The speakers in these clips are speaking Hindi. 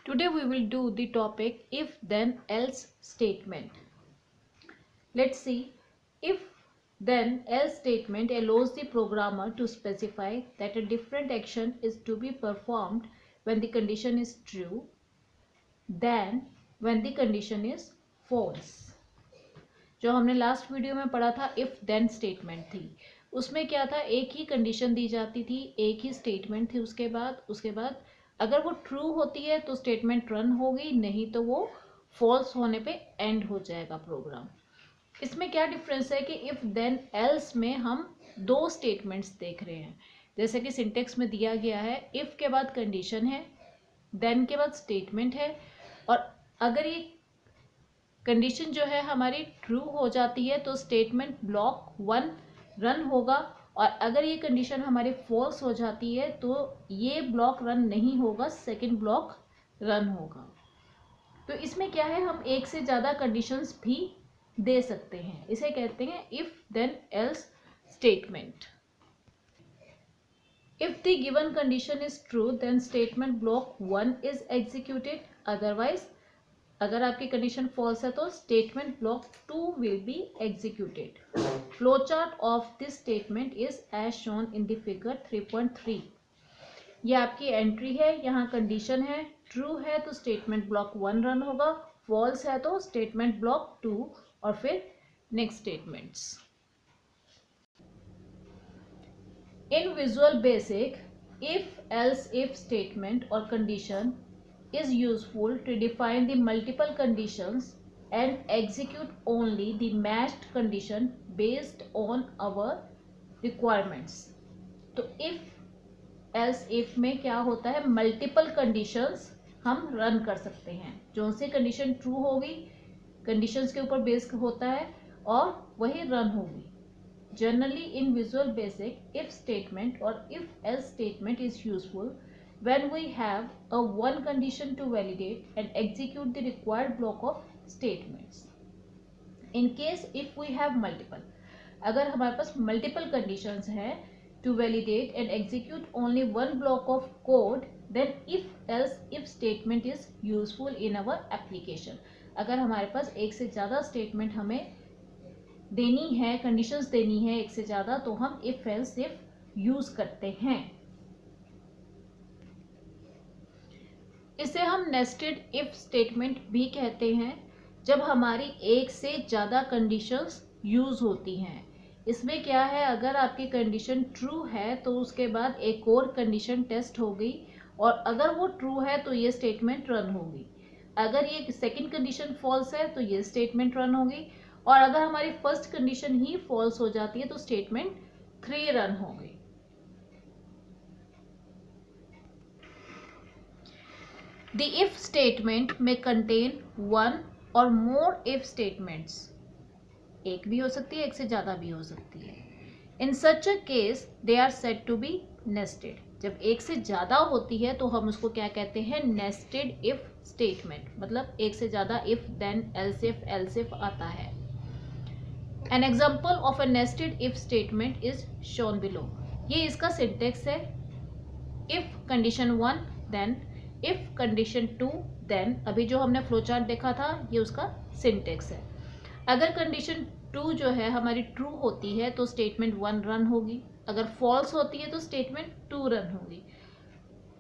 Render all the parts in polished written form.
Today we will do the topic if then else statement. Let's see. If then else statement allows the programmer to specify that a different action is to be performed when the condition is true than when the condition is false. जो हमने लास्ट वीडियो में पढ़ा था इफ देन स्टेटमेंट थी, उसमें क्या था, एक ही कंडीशन दी जाती थी, एक ही स्टेटमेंट थी, उसके बाद अगर वो ट्रू होती है तो स्टेटमेंट रन होगी, नहीं तो वो फॉल्स होने पे एंड हो जाएगा प्रोग्राम। इसमें क्या डिफरेंस है कि इफ देन एल्स में हम दो स्टेटमेंट्स देख रहे हैं, जैसे कि सिंटेक्स में दिया गया है, इफ के बाद कंडीशन है, देन के बाद स्टेटमेंट है, और अगर ये कंडीशन जो है हमारी ट्रू हो जाती है तो स्टेटमेंट ब्लॉक 1 रन होगा, और अगर ये कंडीशन हमारी फॉल्स हो जाती है तो ये ब्लॉक रन नहीं होगा, सेकंड ब्लॉक रन होगा। तो इसमें क्या है, हम एक से ज़्यादा कंडीशंस भी दे सकते हैं, इसे कहते हैं if then else statement. If the given condition is true then statement block 1 is executed, otherwise अगर आपकी कंडीशन फॉल्स है तो statement block 2 will be executed. Flow chart of this statement is as shown in the figure 3.3। ये आपकी एंट्री है, यहाँ कंडीशन है, ट्रू है तो स्टेटमेंट ब्लॉक 1 रन होगा, फॉल्स है तो स्टेटमेंट ब्लॉक 2 और फिर next statements. In visual basic, if else if statement और condition is useful to define the multiple conditions and execute only the matched condition based on our requirements. तो if else if में क्या होता है, मल्टीपल कंडीशंस हम रन कर सकते हैं, जो से कंडीशन ट्रू होगी, कंडीशंस के ऊपर बेस्ड होता है और वही रन होगी। Generally in visual basic if statement और if else statement is useful when we have a one condition to validate and execute the required block of statements. In case if we have multiple, अगर हमारे पास multiple conditions हैं to validate and execute only one block of code, then if else if statement is useful in our application. अगर हमारे पास एक से ज़्यादा statement हमें देनी है, conditions देनी है एक से ज़्यादा, तो हम if else if यूज़ करते हैं। इसे हम नेस्टेड इफ स्टेटमेंट भी कहते हैं, जब हमारी एक से ज़्यादा कंडीशंस यूज़ होती हैं। इसमें क्या है, अगर आपकी कंडीशन ट्रू है तो उसके बाद एक और कंडीशन टेस्ट होगी, और अगर वो ट्रू है तो ये स्टेटमेंट रन होगी। अगर ये सेकंड कंडीशन फॉल्स है तो ये स्टेटमेंट रन होगी, और अगर हमारी फर्स्ट कंडीशन ही फॉल्स हो जाती है तो स्टेटमेंट 3 रन होगी। The if statement may contain one or more if statements. एक भी हो सकती है, एक से ज़्यादा भी हो सकती है। In such a case, they are said to be nested. जब एक से ज़्यादा होती है तो हम उसको क्या कहते हैं, nested if statement, मतलब एक से ज़्यादा if then else if आता है। An example of a nested if statement is shown below. ये इसका syntax है, if condition 1 then if condition 2 then, अभी जो हमने फ्लो चार्ट देखा था ये उसका सिंटेक्स है। अगर कंडीशन 2 जो है हमारी ट्रू होती है तो स्टेटमेंट 1 रन होगी, अगर फॉल्स होती है तो स्टेटमेंट 2 रन होगी,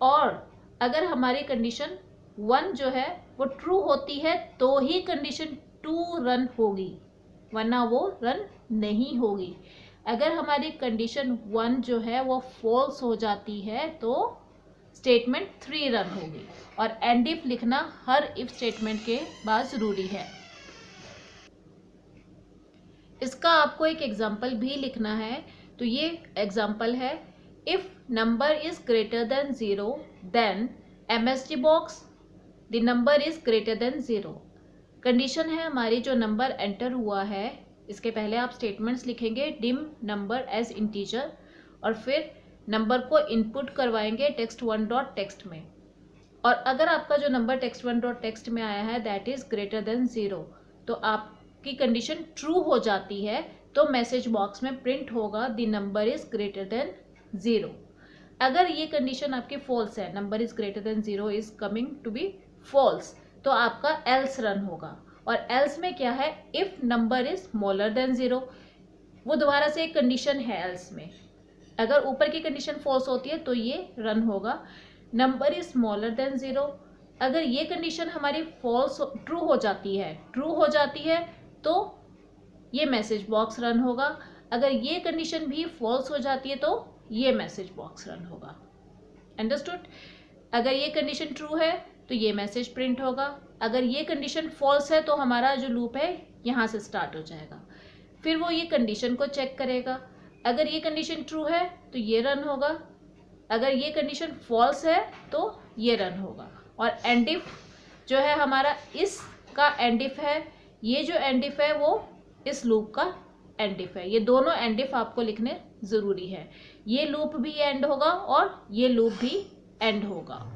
और अगर हमारी कंडीशन 1 जो है वो ट्रू होती है तो ही कंडीशन 2 रन होगी, वरना वो रन नहीं होगी। अगर हमारी कंडीशन 1 जो है वो फॉल्स हो जाती है तो स्टेटमेंट 3 रन होगी, और एंड इफ लिखना हर इफ स्टेटमेंट के बाद ज़रूरी है। इसका आपको एक एग्जाम्पल भी लिखना है, तो ये एग्जाम्पल है, if number is greater than 0 then MSG box the number is greater than 0। Condition है हमारी, जो नंबर एंटर हुआ है, इसके पहले आप स्टेटमेंट्स लिखेंगे डिम नंबर एज इंटीजर, और फिर नंबर को इनपुट करवाएंगे text1.text में, और अगर आपका जो नंबर text1.text में आया है दैट इज ग्रेटर देन 0 तो आपकी कंडीशन ट्रू हो जाती है, तो मैसेज बॉक्स में प्रिंट होगा the number is greater than 0। अगर ये कंडीशन आपकी फॉल्स है, number is greater than 0 is coming to be false तो आपका एल्स रन होगा। और एल्स में क्या है, if number is smaller than 0, वो दोबारा से एक कंडीशन है एल्स में, अगर ऊपर की कंडीशन फॉल्स होती है तो ये रन होगा। नंबर इज स्मॉलर देन 0, अगर ये कंडीशन हमारी फॉल्स ट्रू हो जाती है तो ये मैसेज बॉक्स रन होगा। अगर ये कंडीशन भी फॉल्स हो जाती है तो ये मैसेज बॉक्स रन होगा। अंडरस्टूड? अगर ये कंडीशन ट्रू है तो ये मैसेज प्रिंट होगा, अगर ये कंडीशन फॉल्स है तो हमारा जो लूप है यहाँ से स्टार्ट हो जाएगा। फिर वो ये कंडीशन को चेक करेगा, अगर ये कंडीशन ट्रू है तो ये रन होगा, अगर ये कंडीशन फॉल्स है तो ये रन होगा। और एंड इफ जो है हमारा इसका एंड इफ है, ये जो एंड इफ है वो इस लूप का एंड इफ है। ये दोनों एंड इफ आपको लिखने ज़रूरी है, ये लूप भी एंड होगा और ये लूप भी एंड होगा।